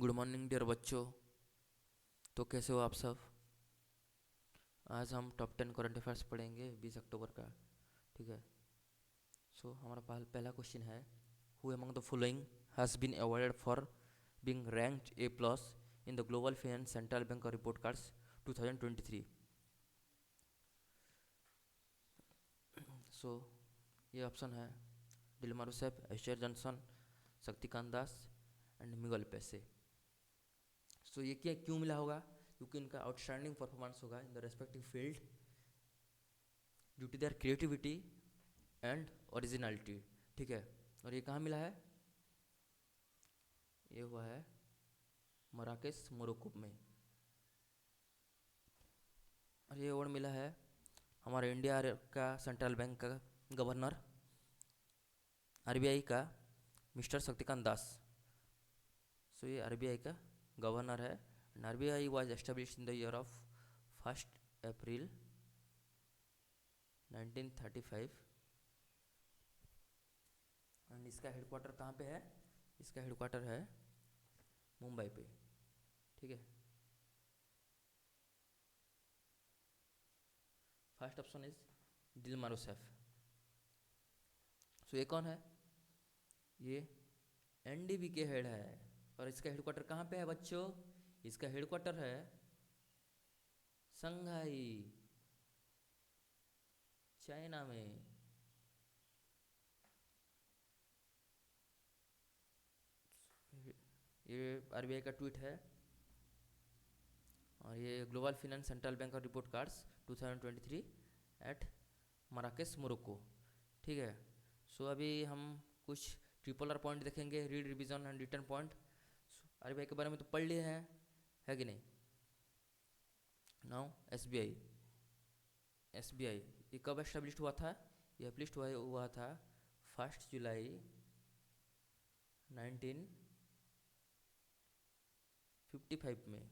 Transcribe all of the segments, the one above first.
Good morning dear बच्चों। तो कैसे हो आप सब। आज हम टॉप 10 करंट अफेयर्स पढ़ेंगे 20 अक्टूबर का। ठीक है। हमारा पहला क्वेश्चन है, who among the following has been awarded for being ranked A plus in the global finance central bank report cards 2023। So ये ऑप्शन है Dilma Rousseff, Asher Johnson, Shaktikanta Das and Miguel Paes. ये क्या क्यों मिला होगा? क्योंकि इनका आउटस्टैंडिंग परफॉर्मेंस होगा in the respective field due to their creativity and originality. ठीक है। और ये कहाँ मिला है? ये हुआ है मराकेश मोरक्को में। और ये अवार्ड मिला है हमारे इंडिया का सेंट्रल बैंक का गवर्नर आरबीआई का मिस्टर शक्तिकांत दास। ये आरबीआई का गवर्नर है and RBI was established in the year of 1 April 1935 and इसका हेडक्वार्टर कहाँ पे है? इसका हेडक्वार्टर है मुंबई पे। ठीक है। First option is Dilma Rousseff. ये कौन है? ये एनडीबी के हेड है। और इसका हेडक्वार्टर कहाँ पे है बच्चों? इसका हेडक्वार्टर है शंघाई, चाइना में। ये आरबीआई का ट्वीट है और ये ग्लोबल फाइनेंस सेंट्रल बैंक और report cards 2023 at Marrakesh Morocco. ठीक है। अभी हम कुछ ट्रिपल आर पॉइंट देखेंगे, read, revision and return point. RBI के बारे में तो पढ़ लिए हैं, है कि नहीं? Now SBI. एसबीआई ये कब एस्टेब्लिश हुआ था? ये एस्टेब्लिश हुआ था 1 जुलाई 1955 में।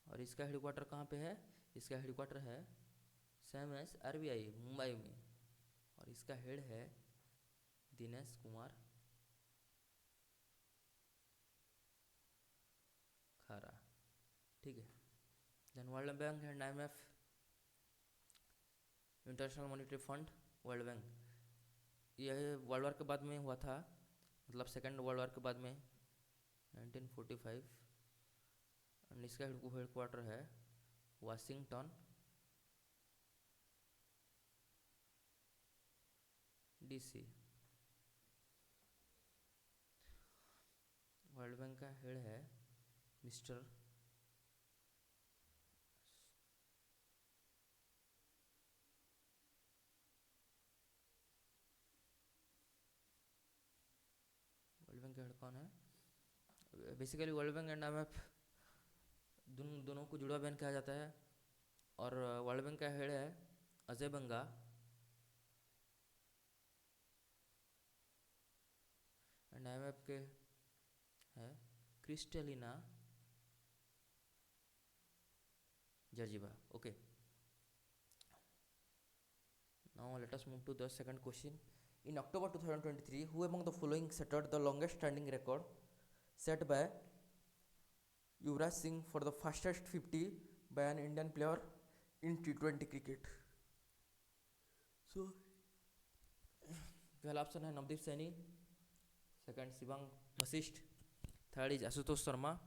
और इसका हेडक्वार्टर कहाँ पे है? इसका हेडक्वार्टर है सेम एस आरबीआई मुंबई में। और इसका हेड है दिनेश कुमार खारा। ठीक है। Then world bank and IMF, international monetary fund, world bank, यह वर्ल्ड वार के बाद में हुआ था, मतलब सेकेंड वर्ल्ड वार के बाद में 1945। एंड इसका हेडक्वार्टर है वाशिंगटन डीसी। वर्ल्ड बैंक का हेड है मिस्टर वर्ल्ड बैंक का हेड कौन है? Basically world bank and IMF दोनों को जुड़ा बैंक कहा जाता है। और वर्ल्ड बैंक का हेड है अजय बंगा एंड आईएमएफ के है Kristalina Georgieva. Okay. Now let us move to the second question. In October 2023, who among the following shattered the longest standing record set by Yuvraj Singh for the fastest 50 by an Indian player in T20 cricket? पहला option है Navdeep Saini, second Shivang Vashisht, third is Ashutosh Sharma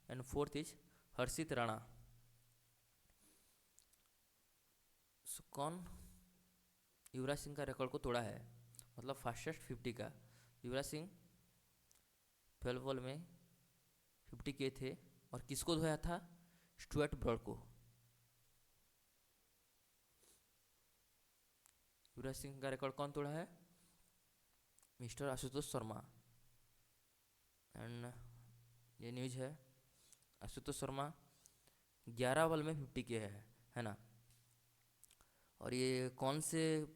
and fourth is Harshit Rana. कौन युवराज सिंह का record को तोड़ा है, मतलब fastest 50 का? Yuvraj Singh 12 ball में 50 किए थे। और किसको धोया था? स्टुअर्ट ब्रॉड को। युवराज सिंह का रिकॉर्ड कौन तोड़ा है? मिस्टर आशुतोष शर्मा। एंड ये न्यूज है, आशुतोष शर्मा 11 बॉल में 50 किए हैं, है ना? और ये कौन से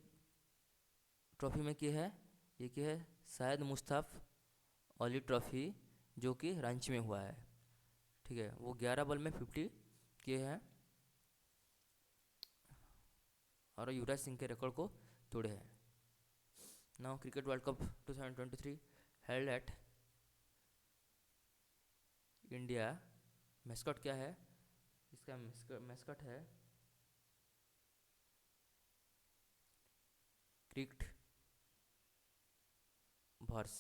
ट्रॉफी में किए है? ये किए है शायद मुश्ताफ अली ट्रॉफी, जो कि रांची में हुआ है। ठीक है। वो 11 बॉल में 50 किए हैं और युवराज सिंह के रिकॉर्ड को तोड़े हैं। Now cricket world cup 2023 held at India mascot क्या है? इसका मैस्कॉट है क्रिक्ट वर्स।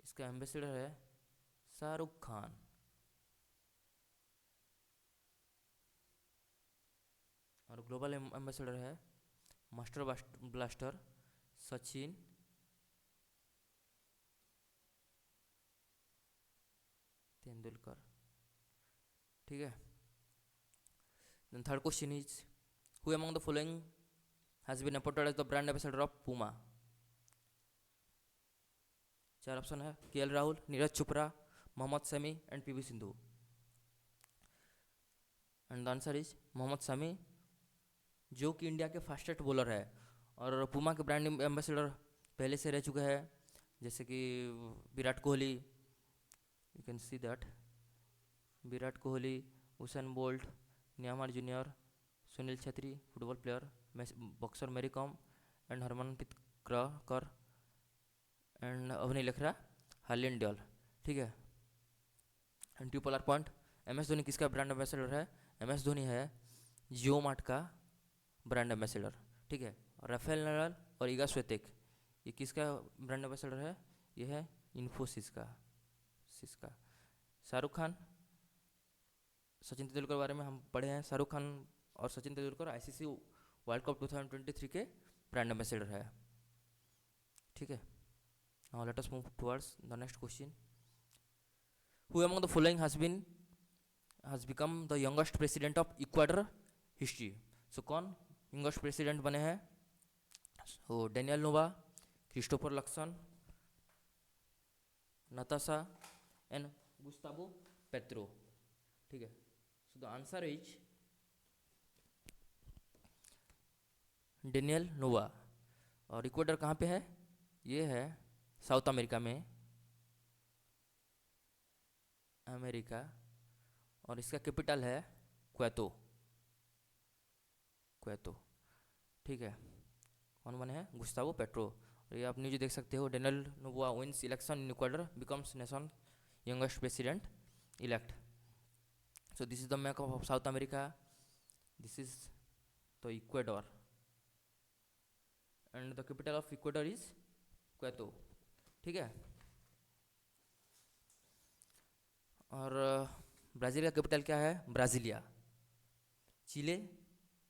इसका एम्बेसडर है शाहरुख खान। और ग्लोबल एम्बेसडर है मास्टर ब्लास्टर सचिन तेंदुलकर। ठीक है। Then third question is, who among the following has been appointed as the brand ambassador of Puma? चार ऑप्शन है, K L Rahul, Neeraj Chopra, Mohammed Shami and P V Sindhu. And the answer is Mohammed Shami, जो कि इंडिया के फास्टेस्ट बॉलर है। और पूमा के ब्रांड एम्बेसडर पहले से रह चुके हैं, जैसे कि Virat Kohli, you can see that, Virat Kohli, Usain Bolt, Neymar junior, Sunil Chhetri football player, boxer Mary Kom and Harmanpreet Kaur and Avani Lekhara Harleen Deol. ठीक है। And triple R point, M S Dhoni किसका ब्रांड एम्बेसडर है? एम एस धोनी है जियो मार्ट का ब्रांड एम्बेसडर। ठीक है। और राफेल नडाल और ईगा स्वितेक, ये किसका ब्रांड एम्बेसडर है? ये है इन्फोसिस का। शाहरुख खान, सचिन तेंदुलकर बारे में हम पढ़े हैं। शाहरुख खान और Sachin Tendulkar ICC world cup 2023 के ब्रांड एम्बेसडर है। ठीक है। Now let us move towards the next question. Who among the following has become the youngest president of Ecuador history? So कौन youngest president बने हैं? So Daniel Noboa, Christopher Luxon, Natasha and Gustavo Petro. ठीक है। So the answer is Daniel Noboa. और Ecuador कहाँ पे है? ये है साउथ अमेरिका में, और इसका कैपिटल है क्वेतो। ठीक है। कौन बने हैं? Gustavo Petro. और ये आप न्यूज देख सकते हो, Daniel Noboa wins election in Ecuador, becomes nation youngest president elect. So this is the map of South America, this is the Ecuador and the capital of Ecuador is Quito. ठीक है। और Brazil का capital क्या है? Brasilia. Chile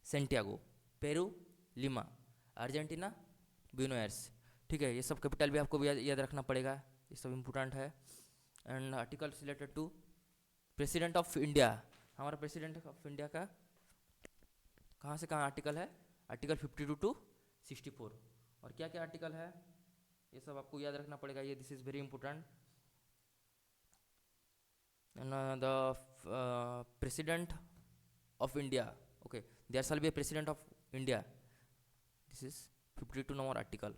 Santiago, Peru Lima, Argentina Buenos Aires. ठीक है। ये सब कैपिटल भी आपको याद रखना पड़ेगा, ये सब इम्पोर्टेंट है। And article related to president of India, हमारा प्रेसिडेंट ऑफ इंडिया का कहाँ से कहाँ आर्टिकल है? Article 52 to 64। और क्या क्या आर्टिकल है ये सब आपको याद रखना पड़ेगा, ये this is very important. The president of India, okay, there shall be a president of India, this is 52 number article.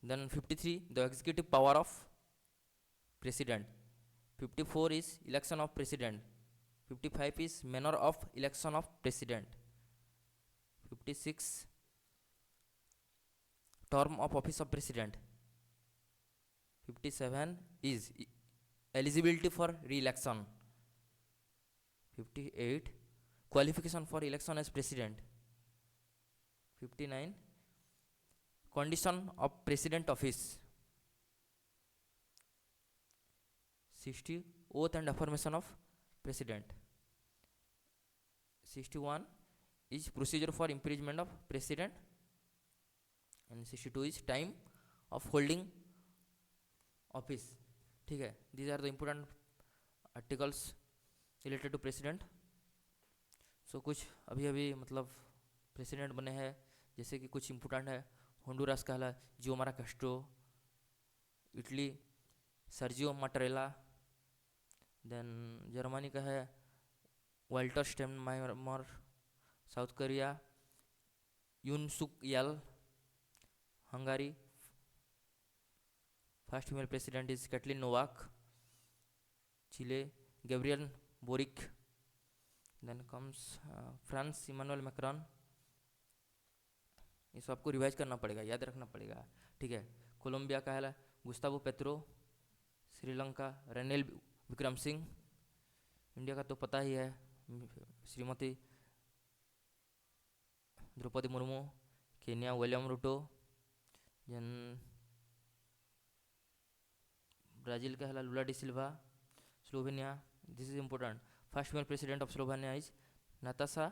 Then 53, the executive power of president. 54 is election of president. 55 is manner of election of president. 56, term of office of president. 57 is eligibility for re-election. 58, qualification for election as president. 59, condition of president office. 60, oath and affirmation of president. 61 is procedure for impeachment of president, and 62 is time of holding office. ठीक है। these are the important articles related to president. सो कुछ अभी मतलब president बने हैं, जैसे कि कुछ इम्पोर्टेंट है। होंडुरास का है Xiomara Castro, Italy Sergio Mattarella, then Germany का है Walter Steinmeier, South Korea Yoon Suk Yeol, Hungary first female president is Katalin Novak, Chile Gabriel Boric, then comes France Emmanuel Macron. ये सब आपको revise करना पड़ेगा, याद रखना पड़ेगा। ठीक है। कोलंबिया का है Gustavo Petro, Sri Lanka Ranil Wickremesinghe, India का तो पता ही है, Shrimati Droupadi Murmu, Kenya William Ruto, जन ब्राज़ील का है Lula da Silva, Slovenia, this is important, first female president of Slovenia is Natasha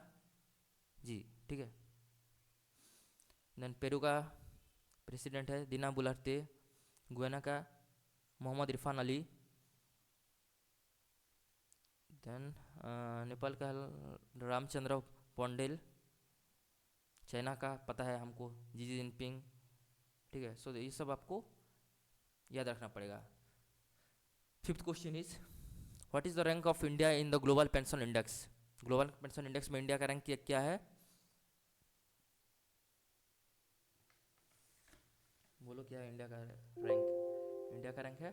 ji, ठीक है। देन पेरू का प्रेसिडेंट है दीना बुलार्ते, गुयाना का मोहम्मद इरफान अली, देन नेपाल का रामचंद्र पौंडेल, चाइना का पता है हमको जी जिनपिंग, ठीक है। सो ये सब आपको याद रखना पड़ेगा। Fifth question is what is the rank of India in the global pension index. Global pension index में इंडिया का रैंक क्या है, बोलो क्या है इंडिया का रैंक। इंडिया का रैंक है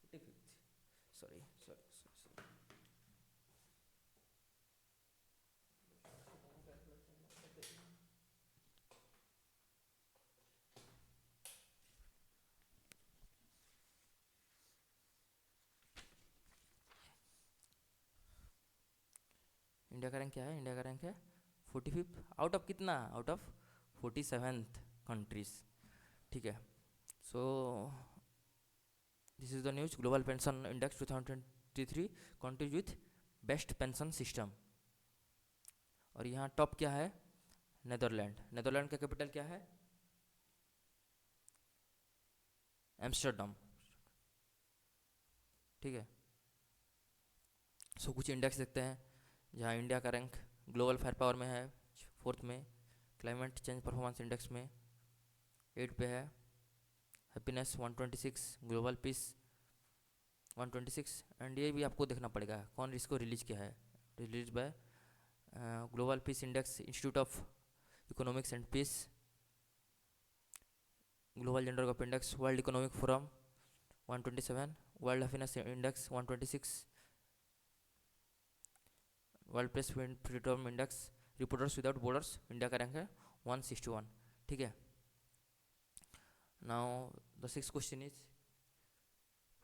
45th, sorry sorry sorry. India का रैंक क्या है, इंडिया का रैंक है 45th आउट ऑफ कितना, आउट ऑफ 47th कंट्रीज, ठीक है। सो this is the news, global pension index 2023 countries with best pension system. और यहाँ टॉप क्या है, नेदरलैंड। नेदरलैंड का कैपिटल क्या है, एम्स्टर्डम, ठीक है। सो कुछ इंडेक्स देखते हैं जहाँ इंडिया का रैंक ग्लोबल फायर पावर में है 4th में, क्लाइमेट चेंज परफॉर्मेंस इंडेक्स में 8 पे है, हैप्पीनेस 126, ग्लोबल पीस 126। एंड ये भी आपको देखना पड़ेगा कौन इसको रिलीज किया है, release by global peace index, institute of economics and peace, global gender gap index, world economic forum 127, world happiness index 126, world press freedom index, reporters without borders, India का रैंक है 161, ठीक है। Now the six question is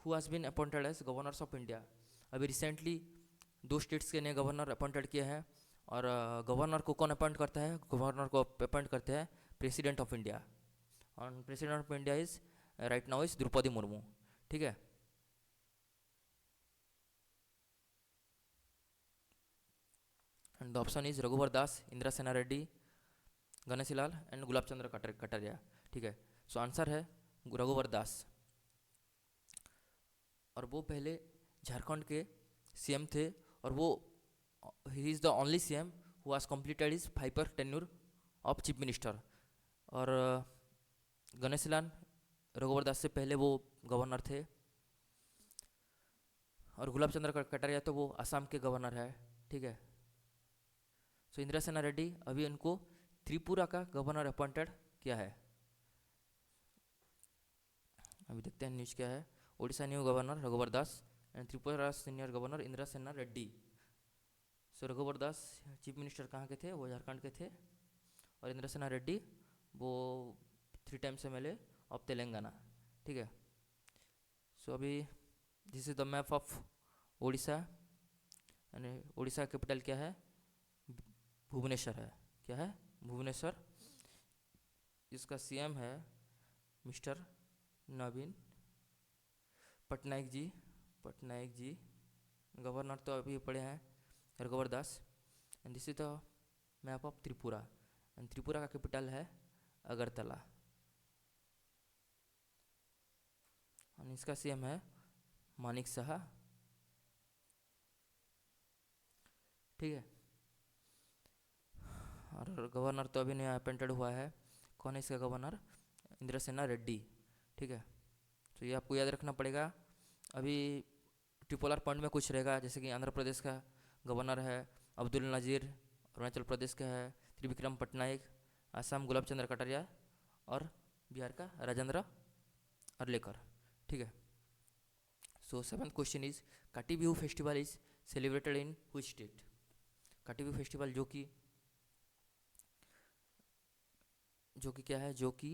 who has been appointed as governors of India. अभी recently 2 states के नए governor appointed किए हैं, और गवर्नर को कौन अपॉइंट करता है, गवर्नर को अपॉइंट करते हैं प्रेसिडेंट ऑफ इंडिया, और president of India is right now is Draupadi Murmu, ठीक है। And the option is Raghubar Das, Indra Sena Reddy, Ganeshi Lal and Gulab Chand Kataria, ठीक है। सो आंसर है रघुवर दास, और वो पहले झारखंड के सीएम थे, और वो he is the only CM who has completed his 5-year tenure of chief minister. और गणेशी लाल रघुवर दास से पहले वो गवर्नर थे, और गुलाब चंद्र कटारिया तो वो असम के गवर्नर है, ठीक है। सो इंदिरा सेना रेड्डी अभी उनको त्रिपुरा का गवर्नर अपॉइंटेड किया है। अभी देखते हैं न्यूज़ क्या है। Odisha new governor Raghubar Das and Tripura senior governor Indira Sena Reddy. So Raghubar Das chief minister कहाँ के थे, वो झारखंड के थे, और इंदिरा सेना रेड्डी वो 3 times MLA ऑफ तेलंगाना, ठीक है। सो अभी this is the map of Odisha, यानी ओडिशा कैपिटल क्या है, भुवनेश्वर है, क्या है, भुवनेश्वर। इसका सीएम है मिस्टर नवीन पटनायक जी, पटनायक जी। गवर्नर तो अभी पड़े हैं Raghubar Das. And this is the map of Tripura, and Tripura का कैपिटल है अगरतला, और इसका सीएम है मानिक शाह, ठीक है। और गवर्नर तो अभी नया अपॉइंटेड हुआ है, कौन है इसका गवर्नर, इंदिरा सेना रेड्डी, ठीक है। तो ये आपको याद रखना पड़ेगा। अभी ट्रिपोलर पॉइंट में कुछ रहेगा, जैसे कि आंध्र प्रदेश का गवर्नर है अब्दुल नज़ीर, अरुणाचल प्रदेश का है त्रिविक्रम पटनायक, असम गुलाब चंद्र कटारिया, और बिहार का राजेंद्र अर्लेकर, ठीक है। सो 7th क्वेश्चन इज काटी Bihu festival is celebrated in which state. काटी बिहू फेस्टिवल जो कि क्या है, जो कि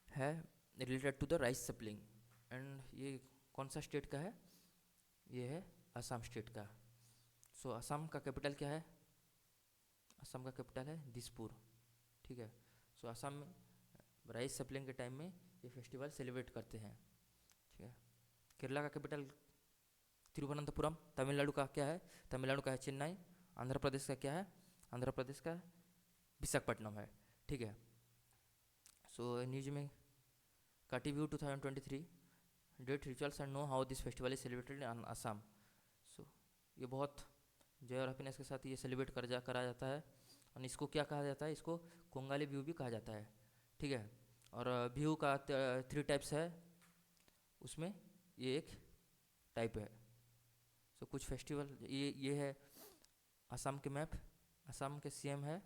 है related to the rice sapling, and ये कौन सा स्टेट का है, ये है असम स्टेट का। सो असम का कैपिटल क्या है? असम का कैपिटल है दिसपुर। ठीक है। सो असम में राइस सप्लिंग के टाइम में ये फेस्टिवल सेलिब्रेट करते हैं। ठीक है। केरला का कैपिटल तिरुवनंतपुरम। तमिलनाडु का क्या है? तमिलनाडु का है चेन्नई। आंध्र प्रदेश का क्या है? आंध्र प्रदेश का विशाखापट्टनम है। ठीक है। सो न्यूज में Kati Bihu 2023 date rituals and know how this festival is celebrated in Assam. So ये बहुत जॉय और हैप्पीनेस के साथ ये सेलिब्रेट करा जाता है। और इसको क्या कहा जाता है? इसको कोंगाली व्यू भी कहा जाता है। ठीक है। और व्यू का 3 टाइप्स है, उसमें ये एक टाइप है। सो कुछ फेस्टिवल ये है असम के मैप। असम के सीएम है,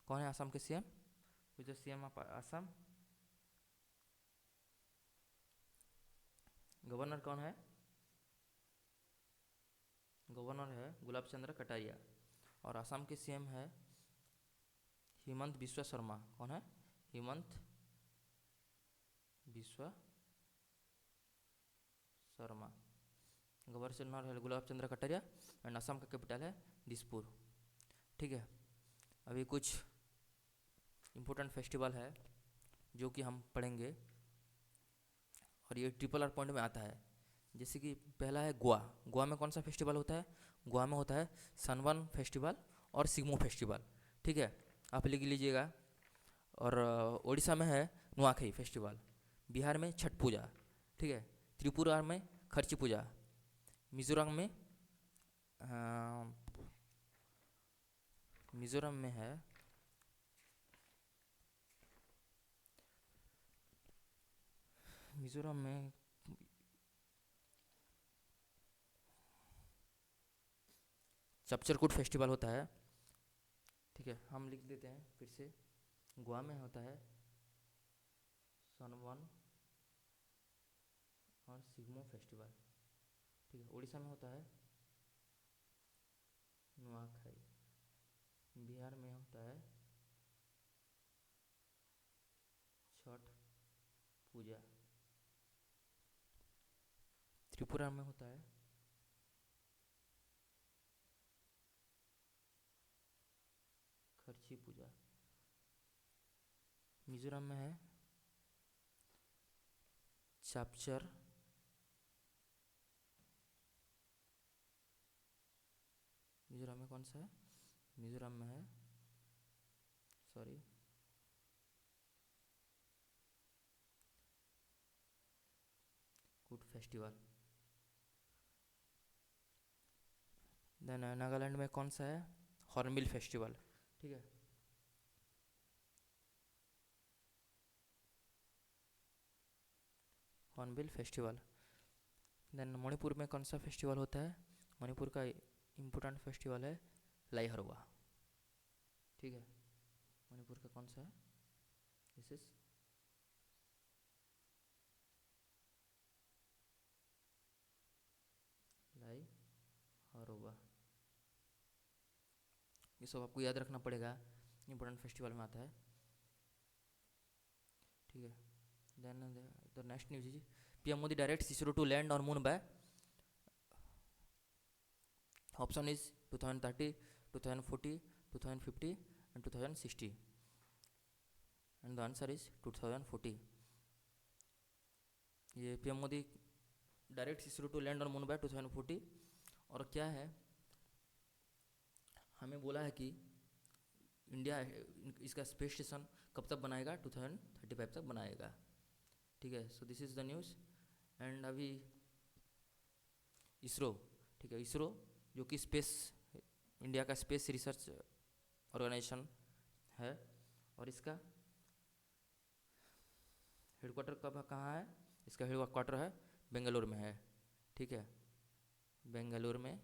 कौन है असम के सीएम? जो सीएम ऑफ असम, गवर्नर कौन है? गवर्नर है गुलाब चंद्र कटारिया। और असम के सीएम है हिमंत बिस्वा शर्मा। कौन है? हिमंत बिस्वा शर्मा। गवर्नर है गुलाब चंद्र कटारिया एंड असम का कैपिटल है दिसपुर। ठीक है। अभी कुछ इम्पोर्टेंट फेस्टिवल है जो कि हम पढ़ेंगे, और ये ट्रिपल आर पॉइंट में आता है। जैसे कि पहला है गोवा। गोवा में कौन सा फेस्टिवल होता है? गोवा में होता है सनबर्न फेस्टिवल और सिग्मो फेस्टिवल। ठीक है, आप लिख लीजिएगा। और उड़ीसा में है नुआखई फेस्टिवल। बिहार में छठ पूजा। ठीक है। त्रिपुरा में खर्ची पूजा। मिजोरम में मिजोरम में है मिजोरम में चपचरकूट फेस्टिवल होता है। ठीक है, हम लिख देते हैं फिर से। गोवा में होता है सनबर्न और सिग्मो फेस्टिवल। ठीक है। उड़ीसा में होता है नुआखाई। बिहार में होता है छठ पूजा। त्रिपुरा में होता है खर्ची पूजा। मिजोरम में है चापचर। मिजोरम में कौन सा है? मिजोरम में है कूट फेस्टिवल। देन नागालैंड में कौन सा है? Hornbill festival. ठीक है। Hornbill festival. देन मणिपुर में कौन सा फेस्टिवल होता है? मणिपुर का इम्पोर्टेंट फेस्टिवल है लाई हरवा। ठीक है। मणिपुर का कौन सा है? दिस इज लाई हरवा। ये सब आपको याद रखना पड़ेगा, इम्पोर्टेंट फेस्टिवल में आता है। ठीक है। Then the next news is PM Modi directs ISRO to land on moon by. Option is 2030, 2040, 2050 and 2060, and the answer is 2040. ये PM Modi direct ISRO to land on moon by 2040। और क्या है, हमें बोला है कि इंडिया इसका स्पेस स्टेशन कब तक बनाएगा? 2035 तक बनाएगा। ठीक है। So this is the news. And अभी इसरो, ठीक है, इसरो जो कि स्पेस इंडिया का स्पेस रिसर्च ऑर्गेनाइजेशन है, और इसका हेडक्वार्टर कहाँ है? इसका हेडक्वार्टर है बेंगलुरु में है। ठीक है, बेंगलुरु में।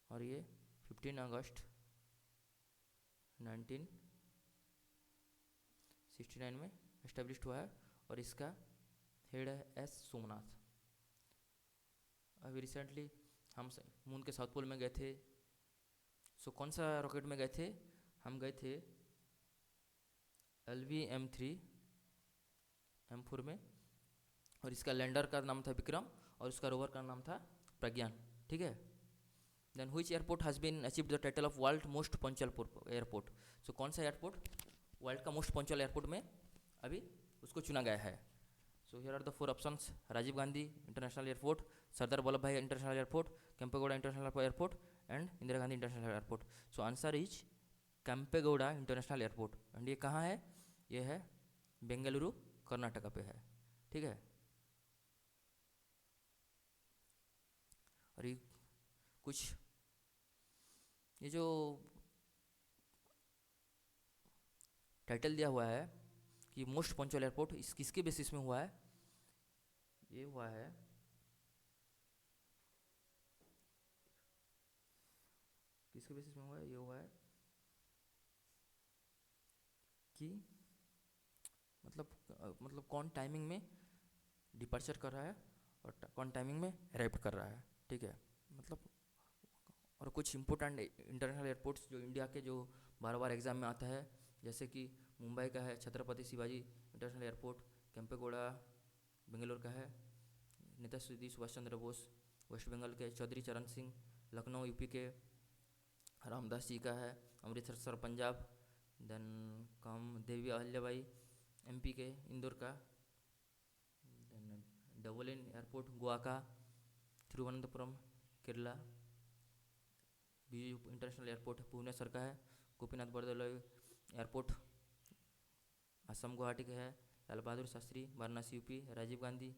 और ये 15 अगस्त 1969 में एस्टेब्लिश हुआ है, और इसका हेड है एस सोमनाथ। अभी रिसेंटली हम मून के साउथ पोल में गए थे। सो कौन सा रॉकेट में गए थे? हम गए थे LV-M3 M4 में, और इसका लैंडर का नाम था विक्रम और उसका रोवर का नाम था प्रज्ञान, ठीक है। Then which airport has been achieved the title of world most punctual airport. So कौन सा एयरपोर्ट वर्ल्ड का मोस्ट पंक्चुअल एयरपोर्ट में अभी उसको चुना गया है। So here are the 4 options, Rajiv Gandhi international airport, Sardar Vallabh Bhai international airport, Kempegowda international airport and Indira Gandhi international airport. So answer is Kempegowda international airport. And ये कहाँ है, ये है बेंगलुरु कर्नाटका पे है, ठीक है। और ये कुछ ये जो टाइटल दिया हुआ है कि मोस्ट पंक्चुअल एयरपोर्ट, इस किसके बेसिस में हुआ है, ये हुआ है किसके बेसिस में हुआ है, ये हुआ है कि मतलब कौन टाइमिंग में डिपार्चर कर रहा है और कौन टाइमिंग में अराइव कर रहा है, ठीक है। मतलब और कुछ इंपॉर्टेंट इंटरनेशनल एयरपोर्ट्स जो इंडिया के जो बार बार एग्ज़ाम में आता है, जैसे कि मुंबई का है छत्रपति शिवाजी इंटरनेशनल एयरपोर्ट, केम्पेगौड़ा बेंगलोर का है नेताजी सुभाष चंद्र बोस, वेस्ट बंगाल के चौधरी चरण सिंह, लखनऊ यूपी के रामदास जी का है, अमृतसर पंजाब, देन देवी अहल्याबाई एमपी के इंदौर का, देन डबलिन एयरपोर्ट गोवा का, तिरुवनंतपुरम केरला, बीजू इंटरनेशनल एयरपोर्ट भुवनेश्वर का है, गोपीनाथ बरदलोई एयरपोर्ट असम गुवाहाटी का है, Lal Bahadur Shastri Varanasi UP, Rajiv Gandhi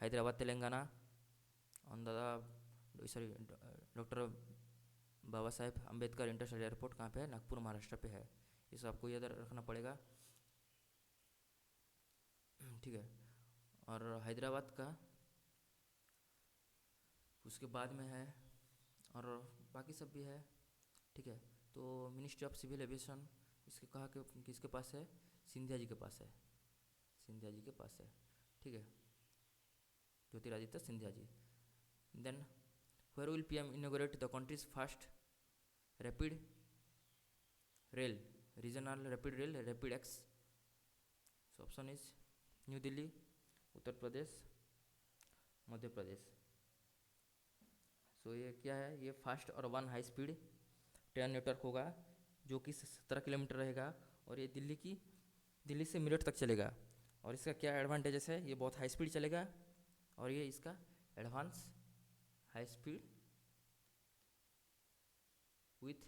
Hyderabad Telangana, doctor Baba Saheb Ambedkar international airport कहाँ पे है, नागपुर महाराष्ट्र पे है। ये सब आपको याद रखना पड़ेगा, ठीक है। और हैदराबाद का उसके बाद में है और बाकी सब भी है, ठीक है। तो मिनिस्ट्री ऑफ सिविल एविएशन इसके कहा कि किसके पास है, सिंधिया जी के पास है, सिंधिया जी के पास है, ठीक है, Jyotiraditya Scindia ji. Then where will PM inaugurate the country's first rapid rail, regional rapid rail, rapid X। so option is new Delhi, Uttar Pradesh, Madhya Pradesh. So ये क्या है, ये फास्ट और 1 हाई स्पीड ट्रेन नेटवर्क होगा जो कि 17 किलोमीटर रहेगा और ये दिल्ली से मेरठ तक चलेगा। और इसका क्या एडवांटेजेस है, ये बहुत हाई स्पीड चलेगा और ये इसका advance high speed with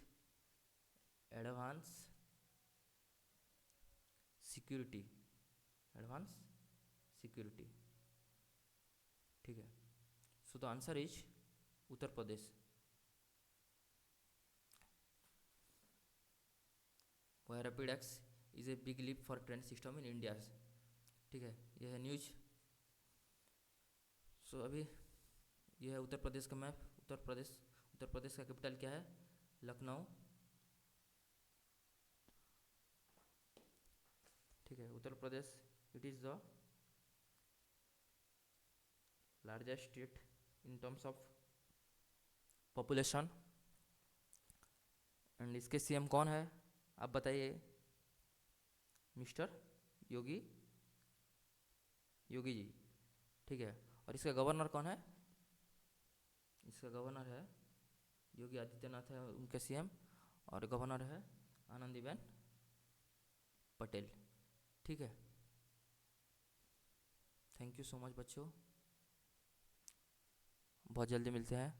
advance security, advance security, ठीक है। So the answer is Uttar Pradesh. Y rapid X is a big leap for train system in India, ठीक है, यह है न्यूज। सो अभी यह है उत्तर प्रदेश का मैप। उत्तर प्रदेश का कैपिटल क्या है, लखनऊ, ठीक है। Uttar Pradesh it is the largest state in terms of population. And इसके सीएम कौन है आप बताइए, मिस्टर योगी जी, ठीक है। और इसका गवर्नर कौन है, इसका गवर्नर है योगी आदित्यनाथ है उनके सीएम, और गवर्नर है आनंदीबेन पटेल, ठीक है। थैंक यू सो मच बच्चों, बहुत जल्दी मिलते हैं।